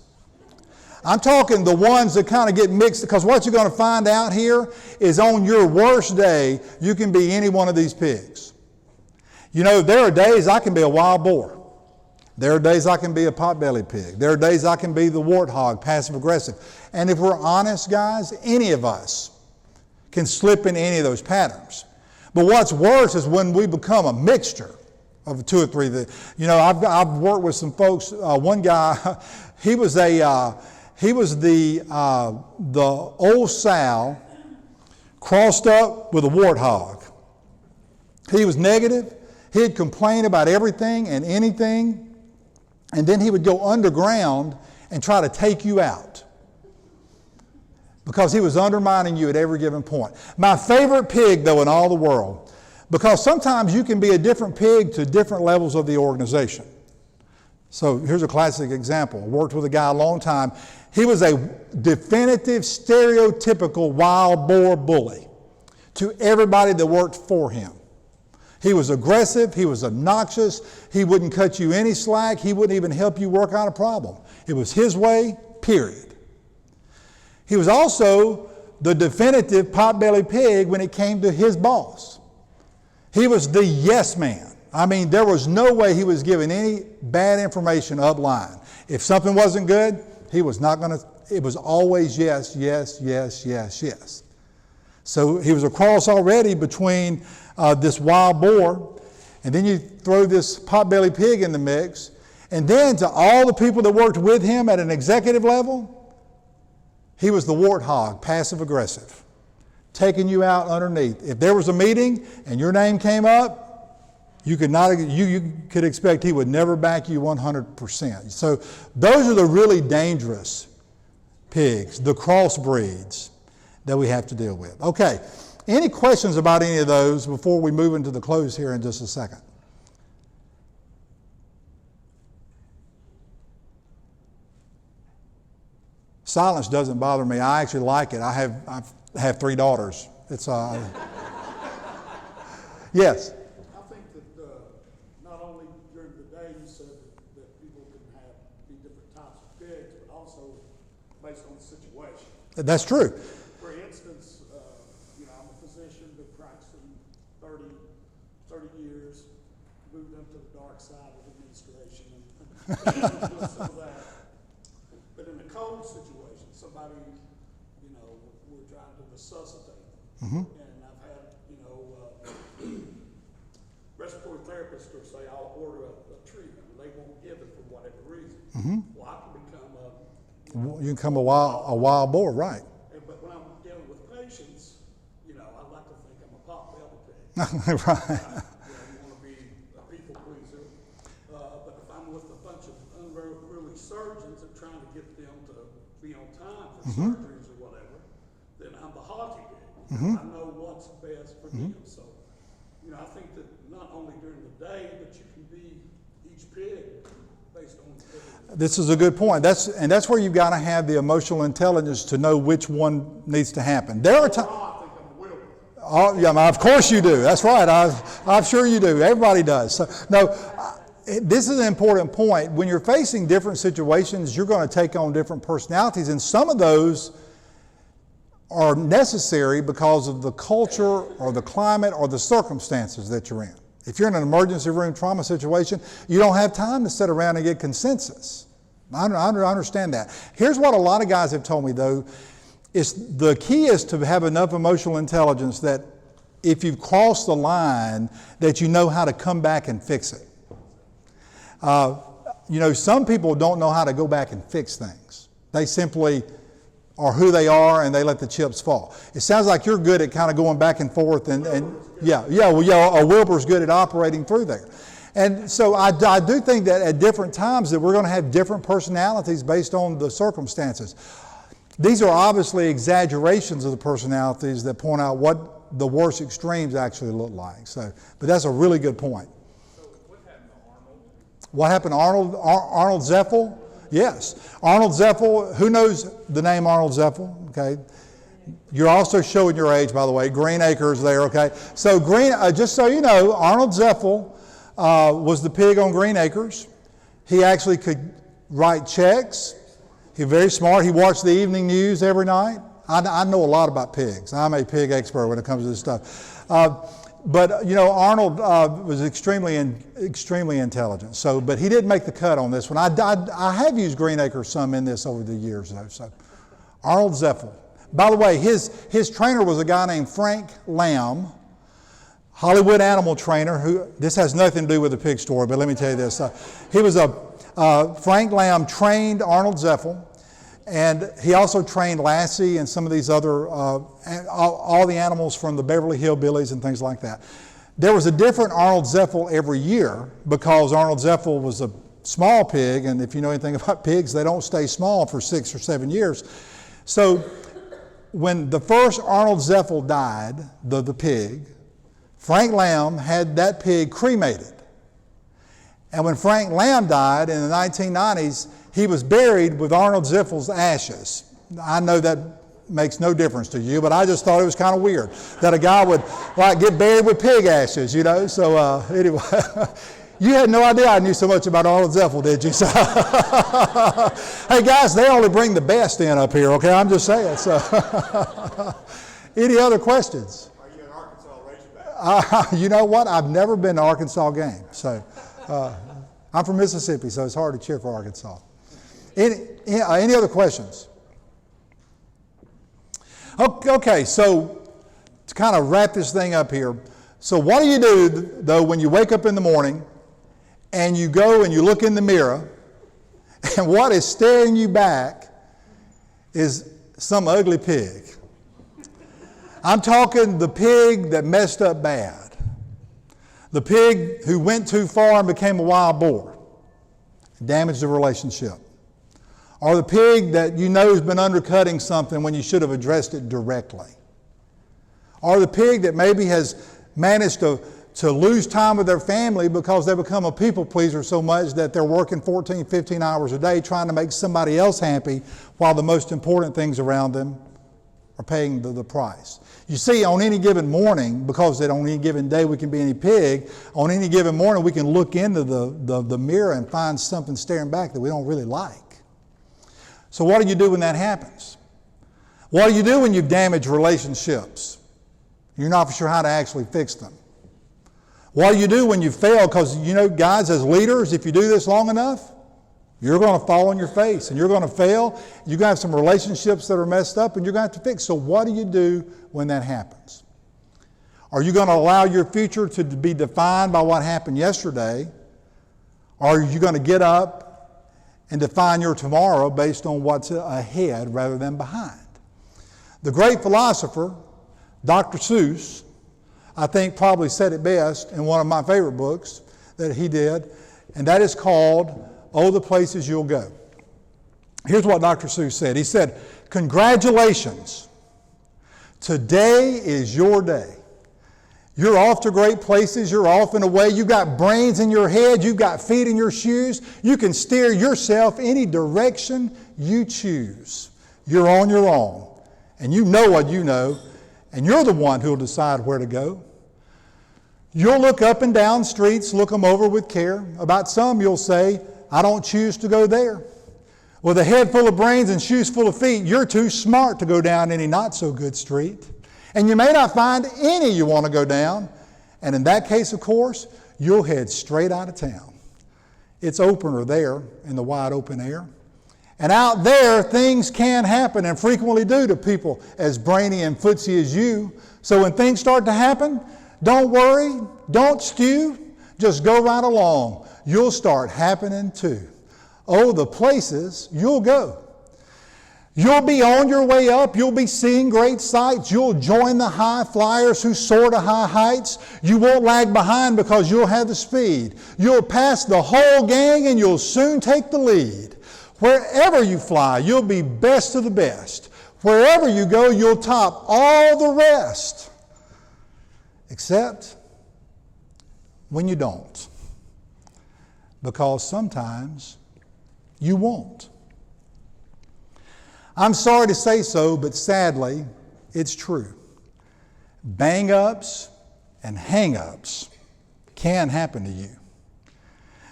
I'm talking the ones that kind of get mixed, because what you're going to find out here is on your worst day, you can be any one of these pigs. There are days I can be a wild boar. There are days I can be a potbelly pig. There are days I can be the warthog, passive aggressive. And if we're honest, guys, any of us can slip in any of those patterns. But what's worse is when we become a mixture of two or three. I've worked with some folks. One guy, he was the old sow crossed up with a warthog. He was negative. He'd complain about everything and anything, and then he would go underground and try to take you out because he was undermining you at every given point. My favorite pig, though, in all the world, because sometimes you can be a different pig to different levels of the organization. So here's a classic example. I worked with a guy a long time. He was a definitive, stereotypical wild boar bully to everybody that worked for him. He was aggressive. He was obnoxious. He wouldn't cut you any slack. He wouldn't even help you work out a problem. It was his way, period. He was also the definitive potbelly pig when it came to his boss. He was the yes man. I mean, there was no way he was giving any bad information upline. If something wasn't good, he was not going to, it was always yes, yes, yes, yes, yes. So he was a cross already between this wild boar, and then you throw this potbelly pig in the mix, and then to all the people that worked with him at an executive level, he was the warthog, passive aggressive, taking you out underneath. If there was a meeting and your name came up, you could expect he would never back you 100%. So those are the really dangerous pigs, the crossbreeds that we have to deal with. Okay, any questions about any of those before we move into the close here in just a second? Silence doesn't bother me. I actually like it. I have 3 daughters. It's yes. I think that not only during the day you said that people can be different types of pigs, but also based on the situation. That's true. For instance, I'm a physician, been practicing 30 years, moved up to the dark side of administration and doing some of that. But in a cold situation, somebody, we're trying to resuscitate them. And I've had, respiratory therapists will say, I'll order a treatment, and they won't give it for whatever reason. Well, I can become You can become a wild boar, right? But when I'm dealing with patients, I like to think I'm a pot-belly pig. Right. You want to be a people pleaser. But if I'm with a bunch of unruly surgeons and trying to get them to be on time for surgeries or whatever, then I'm the haughty pig. I know what's best for them. So, I think that not only during the day, but you can be each pig based on. This is a good point. That's where you've got to have the emotional intelligence to know which one needs to happen. There are times. I think I'm a Wilbur. Oh, yeah, of course you do. That's right. I'm sure you do. Everybody does. So, no, this is an important point. When you're facing different situations, you're going to take on different personalities, and some of those are necessary because of the culture or the climate or the circumstances that you're in. If you're in an emergency room trauma situation, you don't have time to sit around and get consensus. I understand that. Here's what a lot of guys have told me, though. The key is to have enough emotional intelligence that if you've crossed the line, that you know how to come back and fix it. Some people don't know how to go back and fix things. They simply are who they are and they let the chips fall. It sounds like you're good at kind of going back and forth a Wilbur's good at operating through there. And so I do think that at different times that we're going to have different personalities based on the circumstances. These are obviously exaggerations of the personalities that point out what the worst extremes actually look like. So, but that's a really good point. So what happened to Arnold? What happened to Arnold Zeffel? Yes. Arnold Zeffel, who knows the name Arnold Zeffel? Okay. You're also showing your age, by the way. Green Acres there, okay? So just so you know, Arnold Zeffel was the pig on Green Acres. He actually could write checks. He's very smart. He watched the evening news every night. I know a lot about pigs. I'm a pig expert when it comes to this stuff. But Arnold was extremely intelligent. So, but he didn't make the cut on this one. I have used Green Acres some in this over the years, though. So, Arnold Zeffel. By the way, his trainer was a guy named Frank Lamb, Hollywood animal trainer. Who this has nothing to do with the pig story, but let me tell you this: Frank Lamb trained Arnold Zeffel. And he also trained Lassie and some of these other, all the animals from the Beverly Hillbillies and things like that. There was a different Arnold Zeffel every year because Arnold Zeffel was a small pig, and if you know anything about pigs, they don't stay small for 6 or 7 years. So when the first Arnold Zeffel died, the pig, Frank Lamb had that pig cremated. And when Frank Lamb died in the 1990s, he was buried with Arnold Ziffel's ashes. I know that makes no difference to you, but I just thought it was kind of weird that a guy would like get buried with pig ashes, you know. So anyway, you had no idea I knew so much about Arnold Ziffel, did you? So, hey guys, they only bring the best in up here, okay? I'm just saying. So, any other questions? Are you an Arkansas Razorback? You know what? I've never been to an Arkansas game, so I'm from Mississippi, so it's hard to cheer for Arkansas. Any other questions? Okay, so to kind of wrap this thing up here, so what do you do, though, when you wake up in the morning and you go and you look in the mirror and what is staring you back is some ugly pig? I'm talking the pig that messed up bad. The pig who went too far and became a wild boar, damaged the relationship. Or the pig that you know has been undercutting something when you should have addressed it directly. Or the pig that maybe has managed to lose time with their family because they become a people pleaser so much that they're working 14, 15 hours a day trying to make somebody else happy while the most important things around them are paying the price. You see, on any given morning, because on any given day we can be any pig, on any given morning we can look into the mirror and find something staring back that we don't really like. So what do you do when that happens? What do you do when you've damaged relationships? You're not sure how to actually fix them. What do you do when you fail? Because, you know, guys, as leaders, if you do this long enough, you're going to fall on your face and you're going to fail. You're going to have some relationships that are messed up and you're going to have to fix. So what do you do when that happens? Are you going to allow your future to be defined by what happened yesterday? Or are you going to get up and define your tomorrow based on what's ahead rather than behind? The great philosopher, Dr. Seuss, I think probably said it best in one of my favorite books that he did, and that is called Oh, the Places You'll Go. Here's what Dr. Seuss said. He said, congratulations, today is your day. You're off to great places. You're off and away. You've got brains in your head. You've got feet in your shoes. You can steer yourself any direction you choose. You're on your own. And you know what you know. And you're the one who'll decide where to go. You'll look up and down streets, look them over with care. About some you'll say, I don't choose to go there. With a head full of brains and shoes full of feet, you're too smart to go down any not so good street. And you may not find any you want to go down. And in that case, of course, you'll head straight out of town. It's opener there in the wide open air. And out there, things can happen and frequently do to people as brainy and footsy as you. So when things start to happen, don't worry, don't stew, just go right along. You'll start happening too. Oh, the places you'll go. You'll be on your way up. You'll be seeing great sights. You'll join the high flyers who soar to high heights. You won't lag behind because you'll have the speed. You'll pass the whole gang and you'll soon take the lead. Wherever you fly, you'll be best of the best. Wherever you go, you'll top all the rest. Except when you don't. Because sometimes you won't. I'm sorry to say so, but sadly, it's true. Bang-ups and hang-ups can happen to you.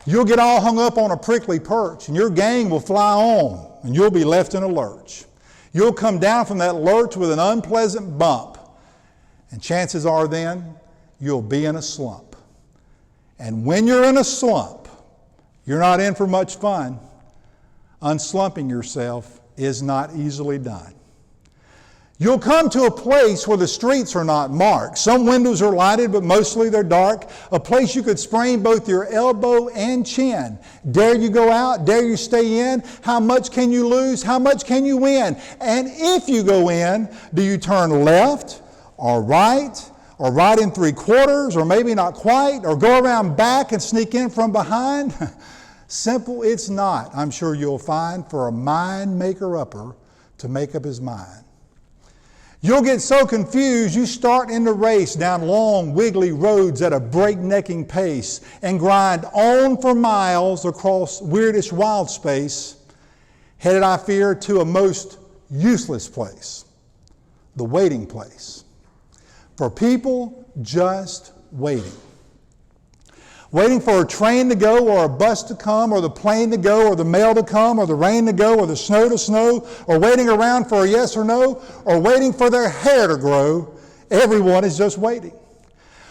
You'll get all hung up on a prickly perch, and your gang will fly on, and you'll be left in a lurch. You'll come down from that lurch with an unpleasant bump, and chances are then you'll be in a slump. And when you're in a slump, you're not in for much fun. Unslumping yourself is not easily done. You'll come to a place where the streets are not marked. Some windows are lighted, but mostly they're dark. A place you could sprain both your elbow and chin. Dare you go out? Dare you stay in? How much can you lose? How much can you win? And if you go in, do you turn left or right in 3/4 or maybe not quite, or go around back and sneak in from behind? Simple it's not, I'm sure you'll find, for a mind maker-upper to make up his mind. You'll get so confused, you start in the race down long, wiggly roads at a breaknecking pace and grind on for miles across weirdish wild space, headed, I fear, to a most useless place, the waiting place. For people just waiting. Waiting for a train to go or a bus to come or the plane to go or the mail to come or the rain to go or the snow to snow or waiting around for a yes or no or waiting for their hair to grow. Everyone is just waiting.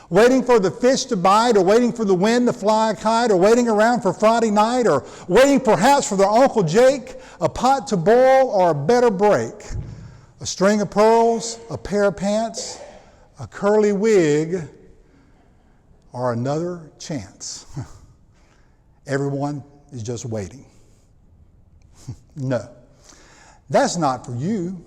Waiting for the fish to bite or waiting for the wind to fly a kite or waiting around for Friday night or waiting perhaps for their Uncle Jake, a pot to boil or a better break, a string of pearls, a pair of pants, a curly wig, or another chance. Everyone is just waiting. No, that's not for you.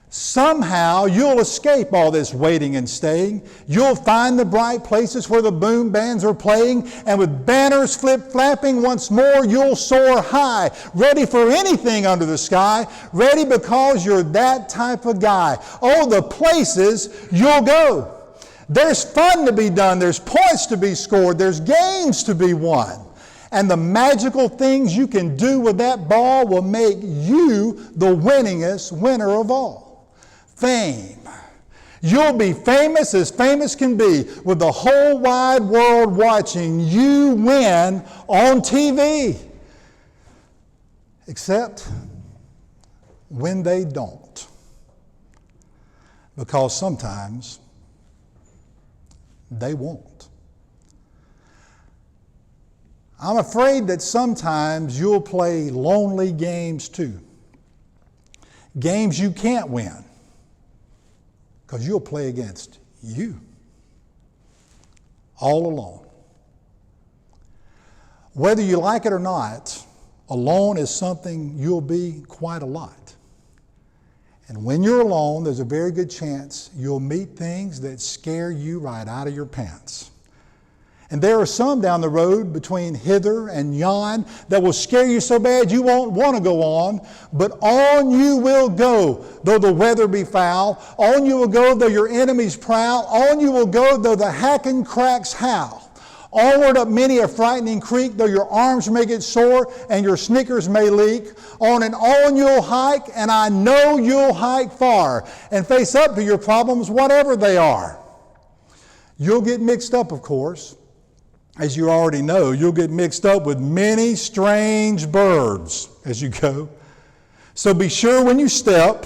Somehow you'll escape all this waiting and staying. You'll find the bright places where the boom bands are playing, and with banners flip-flapping once more, you'll soar high, ready for anything under the sky, ready because you're that type of guy. Oh, the places you'll go. There's fun to be done. There's points to be scored. There's games to be won. And the magical things you can do with that ball will make you the winningest winner of all. Fame. You'll be famous as famous can be, with the whole wide world watching you win on TV. Except when they don't. Because sometimes they won't. I'm afraid that sometimes you'll play lonely games too. Games you can't win because you'll play against you all alone. Whether you like it or not, alone is something you'll be quite a lot. And when you're alone, there's a very good chance you'll meet things that scare you right out of your pants. And there are some down the road between hither and yon that will scare you so bad you won't want to go on, but on you will go, though the weather be foul. On you will go, though your enemies prowl. On you will go, though the hacking cracks howl. Onward up many a frightening creek, though your arms may get sore and your sneakers may leak. On and on you'll hike, and I know you'll hike far and face up to your problems, whatever they are. You'll get mixed up, of course. As you already know, you'll get mixed up with many strange birds as you go. So be sure when you step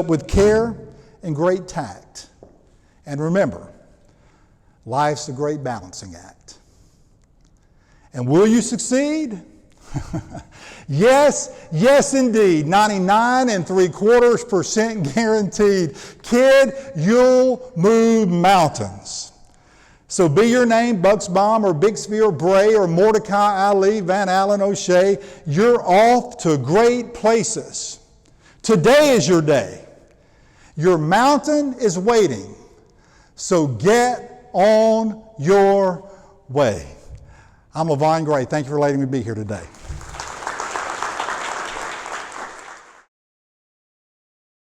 with care and great tact. And remember, life's a great balancing act. And will you succeed? Yes indeed. 99.75% guaranteed. Kid, you'll move mountains. So be your name Bucksbaum or Bixby or Bray or Mordecai Ali, Van Allen O'Shea. You're off to great places. Today is your day. Your mountain is waiting. So get on your way. I'm Lavon Gray. Thank you for letting me be here today.